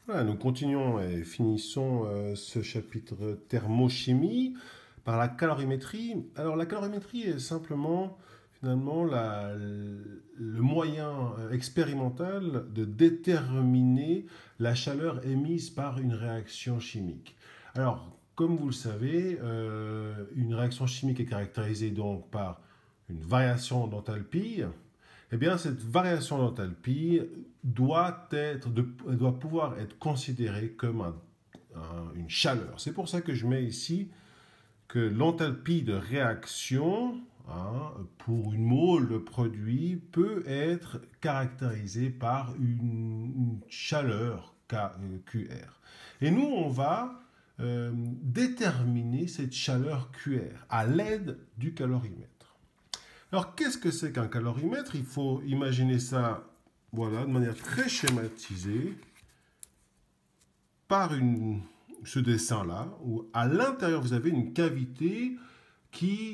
Voilà, nous continuons et finissons ce chapitre thermochimie par la calorimétrie. Alors la calorimétrie est simplement finalement le moyen expérimental de déterminer la chaleur émise par une réaction chimique. Alors, comme vous le savez, une réaction chimique est caractérisée donc par une variation d'enthalpie. Eh bien, cette variation d'enthalpie doit pouvoir être considérée comme une chaleur. C'est pour ça que je mets ici que l'enthalpie de réaction pour une mole de produit peut être caractérisée par une chaleur QR. Et nous, on va déterminer cette chaleur QR à l'aide du calorimètre. Alors, qu'est-ce que c'est qu'un calorimètre? Il faut imaginer ça, voilà, de manière très schématisée, par ce dessin-là, où à l'intérieur, vous avez une cavité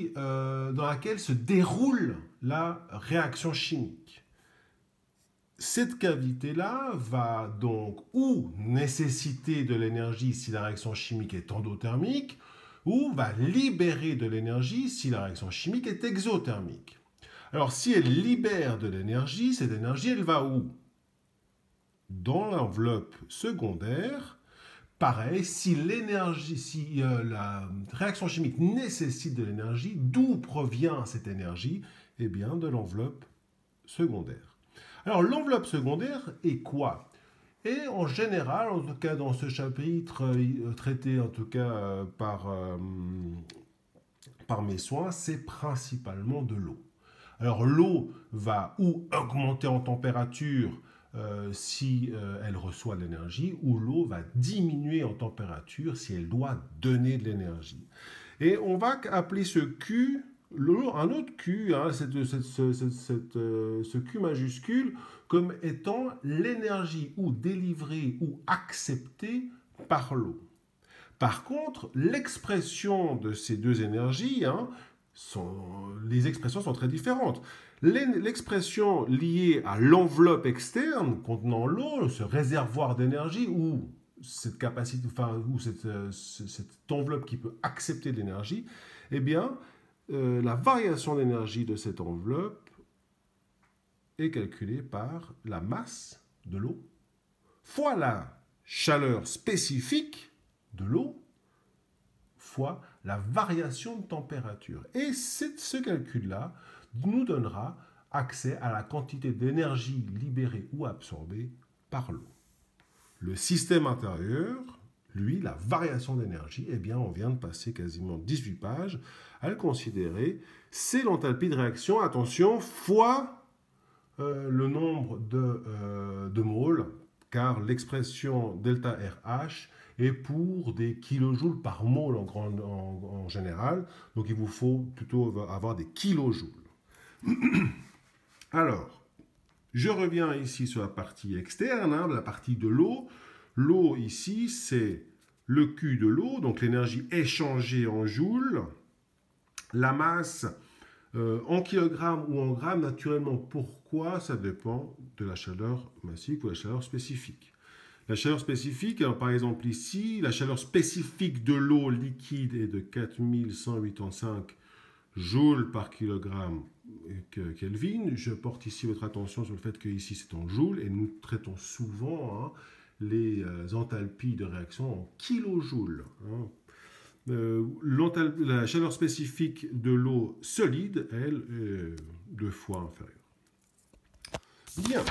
dans laquelle se déroule la réaction chimique. Cette cavité-là va donc ou nécessiter de l'énergie si la réaction chimique est endothermique, ou va libérer de l'énergie si la réaction chimique est exothermique. Alors, si elle libère de l'énergie, cette énergie, elle va où? Dans l'enveloppe secondaire. Pareil, si la réaction chimique nécessite de l'énergie, d'où provient cette énergie? Eh bien, de l'enveloppe secondaire. Alors, l'enveloppe secondaire est quoi? Et en général, en tout cas dans ce chapitre traité en tout cas par mes soins, c'est principalement de l'eau. Alors l'eau va ou augmenter en température si elle reçoit de l'énergie, ou l'eau va diminuer en température si elle doit donner de l'énergie. Et on va appeler ce Q, un autre Q, ce Q majuscule, comme étant l'énergie ou délivrée ou acceptée par l'eau. Par contre, l'expression de ces deux énergies, les expressions sont très différentes. L'expression liée à l'enveloppe externe contenant l'eau, ce réservoir d'énergie ou cette capacité, ou cette enveloppe qui peut accepter de l'énergie, eh bien, la variation d'énergie de cette enveloppe est calculée par la masse de l'eau fois la chaleur spécifique de l'eau fois la variation de température. Et ce calcul-là nous donnera accès à la quantité d'énergie libérée ou absorbée par l'eau. Le système intérieur, lui, la variation d'énergie, eh bien, on vient de passer quasiment 18 pages à le considérer. C'est l'enthalpie de réaction, attention, fois le nombre de moles, car l'expression delta RH est pour des kilojoules par mole en général. Donc il vous faut plutôt avoir des kilojoules. Alors, je reviens ici sur la partie externe, la partie de l'eau. L'eau ici, c'est le Q de l'eau, donc l'énergie échangée en joules. La masse en kilogrammes ou en grammes, naturellement, pourquoi? Ça dépend de la chaleur massique ou la chaleur spécifique. La chaleur spécifique, alors par exemple ici, la chaleur spécifique de l'eau liquide est de 4185 joules par kilogramme Kelvin. Je porte ici votre attention sur le fait que ici c'est en joules et nous traitons souvent les enthalpies de réaction en kilojoules. La chaleur spécifique de l'eau solide, elle, est 2 fois inférieure. Bien.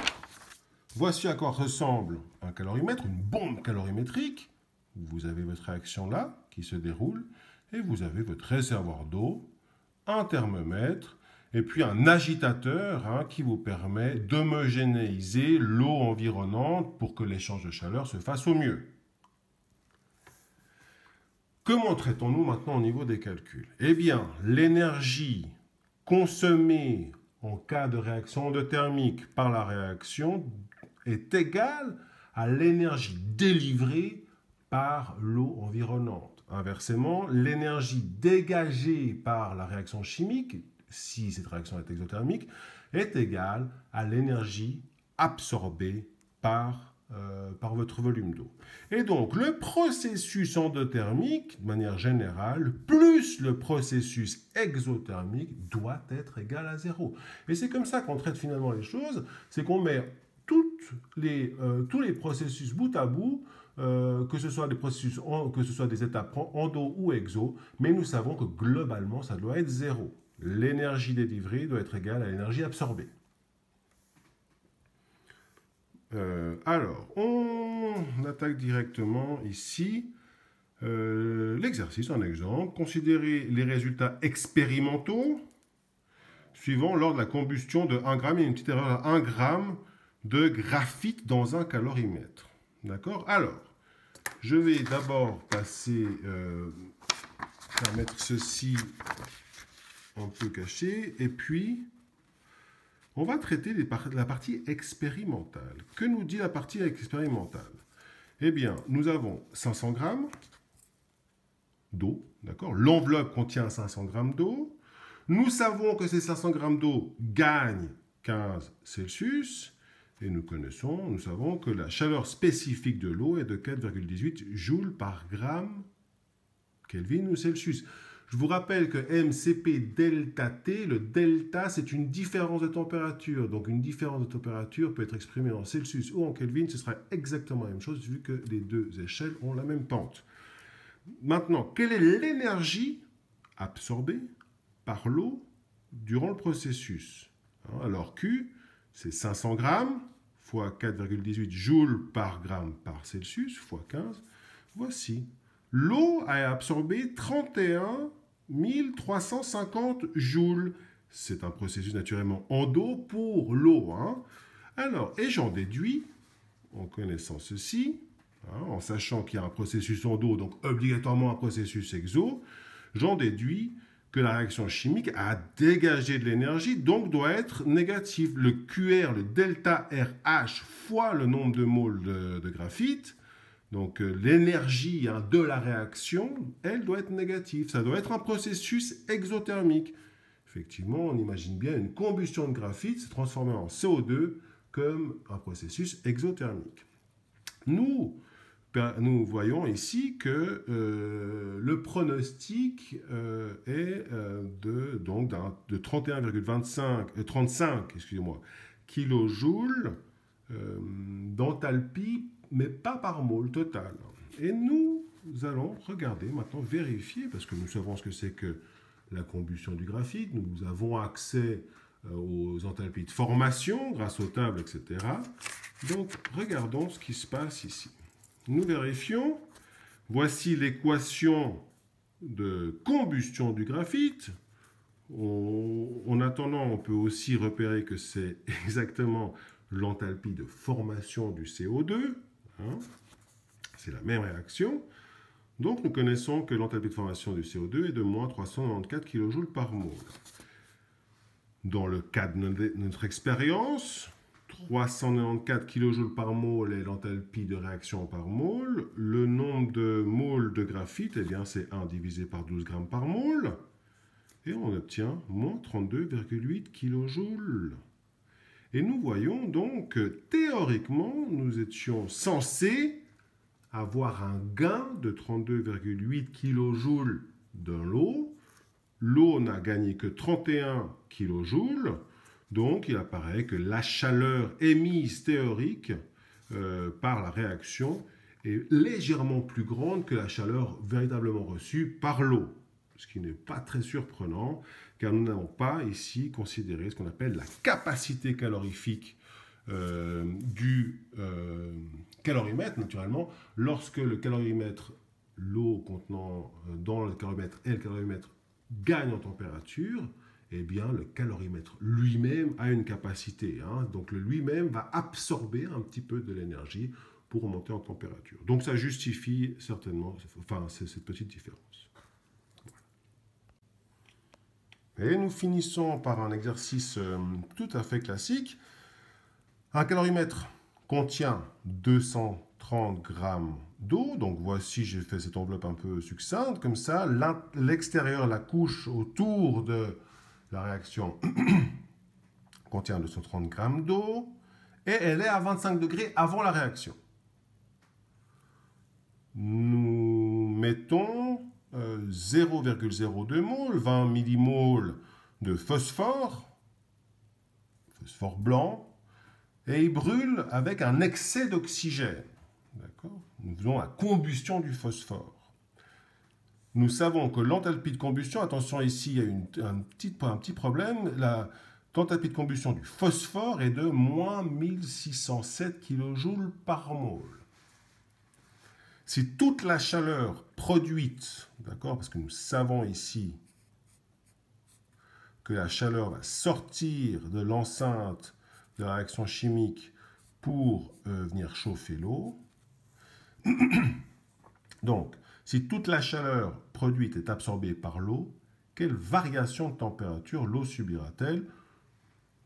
Voici à quoi ressemble un calorimètre, une bombe calorimétrique. Vous avez votre réaction là qui se déroule et vous avez votre réservoir d'eau, un thermomètre et puis un agitateur qui vous permet d'homogénéiser l'eau environnante pour que l'échange de chaleur se fasse au mieux. Comment traitons-nous maintenant au niveau des calculs? Eh bien, l'énergie consommée en cas de réaction endothermique par la réaction est égale à l'énergie délivrée par l'eau environnante. Inversement, l'énergie dégagée par la réaction chimique, si cette réaction est exothermique, est égale à l'énergie absorbée par par votre volume d'eau. Et donc, le processus endothermique, de manière générale, plus le processus exothermique doit être égal à 0. Et c'est comme ça qu'on traite finalement les choses, c'est qu'on met tous les processus bout à bout, que ce soit des étapes endo ou exo, mais nous savons que globalement, ça doit être 0. L'énergie délivrée doit être égale à l'énergie absorbée. Alors, on attaque directement ici l'exercice, un exemple. Considérez les résultats expérimentaux suivants lors de la combustion de 1 gramme, il y a une petite erreur, 1 gramme de graphite dans un calorimètre. D'accord? Alors, je vais d'abord passer, faire mettre ceci un peu caché, et puis on va traiter la partie expérimentale. Que nous dit la partie expérimentale? Eh bien, nous avons 500 grammes d'eau, d'accord? L'enveloppe contient 500 grammes d'eau. Nous savons que ces 500 grammes d'eau gagnent 15 Celsius. Et nous savons que la chaleur spécifique de l'eau est de 4,18 joules par gramme Kelvin ou Celsius. Je vous rappelle que MCP delta T, le delta, c'est une différence de température. Donc, une différence de température peut être exprimée en Celsius ou en Kelvin. Ce sera exactement la même chose vu que les deux échelles ont la même pente. Maintenant, quelle est l'énergie absorbée par l'eau durant le processus? Alors, Q, c'est 500 grammes fois 4,18 joules par gramme par Celsius fois 15. Voici. L'eau a absorbé 31 350 joules. C'est un processus naturellement endo pour l'eau. Alors, et j'en déduis, en connaissant ceci, en sachant qu'il y a un processus endo, donc obligatoirement un processus exo, j'en déduis que la réaction chimique a dégagé de l'énergie, donc doit être négative. Le QR, le delta RH fois le nombre de moles de graphite, donc l'énergie de la réaction, elle doit être négative. Ça doit être un processus exothermique. Effectivement, on imagine bien une combustion de graphite se transformer en CO2 comme un processus exothermique. Nous voyons ici que le pronostic est de 35 kilojoules d'enthalpie, mais pas par mole total. Et nous allons regarder, maintenant vérifier, parce que nous savons ce que c'est que la combustion du graphite, nous avons accès aux enthalpies de formation grâce aux tables, etc. Donc, regardons ce qui se passe ici. Nous vérifions. Voici l'équation de combustion du graphite. En attendant, on peut aussi repérer que c'est exactement l'enthalpie de formation du CO2. C'est la même réaction. Donc, nous connaissons que l'enthalpie de formation du CO2 est de moins 394 kJ par mole. Dans le cas de notre expérience, 394 kJ par mole est l'enthalpie de réaction par mole. Le nombre de moles de graphite, c'est 1 divisé par 12 grammes par mole. Et on obtient moins 32,8 kJ. Et nous voyons donc que théoriquement, nous étions censés avoir un gain de 32,8 kJ dans l'eau. L'eau n'a gagné que 31 kJ, donc il apparaît que la chaleur émise théorique par la réaction est légèrement plus grande que la chaleur véritablement reçue par l'eau. Ce qui n'est pas très surprenant, car nous n'avons pas ici considéré ce qu'on appelle la capacité calorifique du calorimètre, naturellement. Lorsque le calorimètre, l'eau contenant dans le calorimètre et le calorimètre gagne en température, eh bien le calorimètre lui-même a une capacité. Donc lui-même va absorber un petit peu de l'énergie pour remonter en température. Donc ça justifie certainement cette petite différence. Et nous finissons par un exercice tout à fait classique. Un calorimètre contient 230 grammes d'eau. Donc voici, j'ai fait cette enveloppe un peu succincte. Comme ça, l'extérieur, la couche autour de la réaction contient 230 grammes d'eau. Et elle est à 25 degrés avant la réaction. nous mettons 0,02 mol, 20 millimoles de phosphore blanc, et il brûle avec un excès d'oxygène. Nous faisons la combustion du phosphore. Nous savons que l'enthalpie de combustion, attention ici, il y a un petit problème, l'enthalpie de combustion du phosphore est de moins 1607 kJ par mol. Si toute la chaleur produite, d'accord, parce que nous savons ici que la chaleur va sortir de l'enceinte de la réaction chimique pour venir chauffer l'eau, donc, si toute la chaleur produite est absorbée par l'eau, quelle variation de température l'eau subira-t-elle?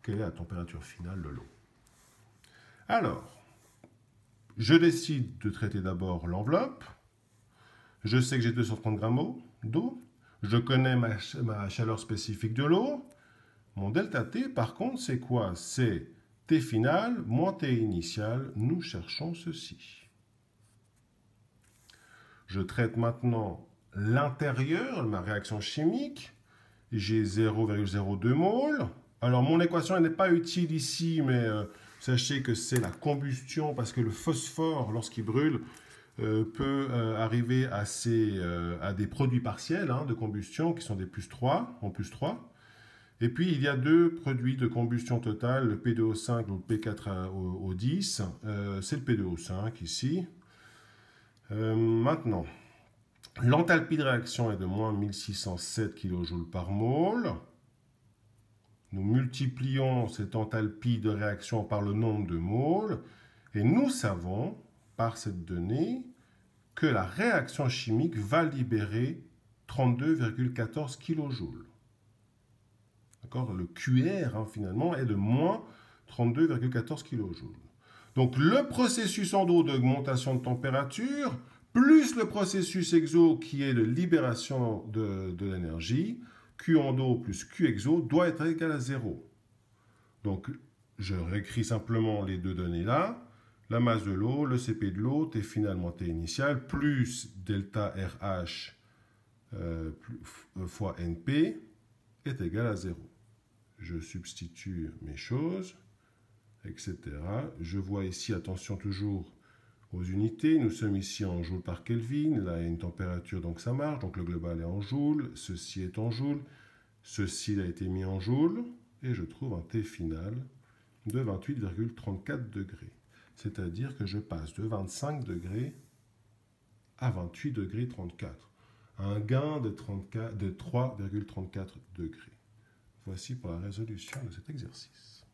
Quelle est la température finale de l'eau? Alors, je décide de traiter d'abord l'enveloppe. Je sais que j'ai 230 grammes d'eau. Je connais ma chaleur spécifique de l'eau. Mon delta T, par contre, c'est quoi? C'est T final moins T initial. Nous cherchons ceci. Je traite maintenant l'intérieur de ma réaction chimique. J'ai 0,02 mol. Alors, mon équation n'est pas utile ici, mais sachez que c'est la combustion, parce que le phosphore, lorsqu'il brûle, peut arriver à des produits partiels de combustion qui sont des +3, en +3. Et puis, il y a deux produits de combustion totale, le P2O5 ou le P4O10. C'est le P2O5 ici. Maintenant, l'enthalpie de réaction est de moins 1607 kJ par mol. Nous multiplions cette enthalpie de réaction par le nombre de moles et nous savons, par cette donnée, que la réaction chimique va libérer 32,14 kJ. Le QR, finalement, est de moins 32,14 kJ. Donc, le processus endo d'augmentation de température, plus le processus exo qui est de libération de l'énergie, Q endo plus Q exo doit être égal à 0. Donc, je réécris simplement les deux données là. La masse de l'eau, le CP de l'eau, T final moins T initial, plus delta RH fois NP est égal à 0. Je substitue mes choses, etc. Je vois ici, attention toujours aux unités. Nous sommes ici en joules par Kelvin. Là, il y a une température, donc ça marche. Donc le global est en joules. Ceci est en joules. Ceci a été mis en joules. Et je trouve un T final de 28,34 degrés. C'est-à-dire que je passe de 25 degrés à 28 degrés 34. Un gain de 3,34 degrés. Voici pour la résolution de cet exercice.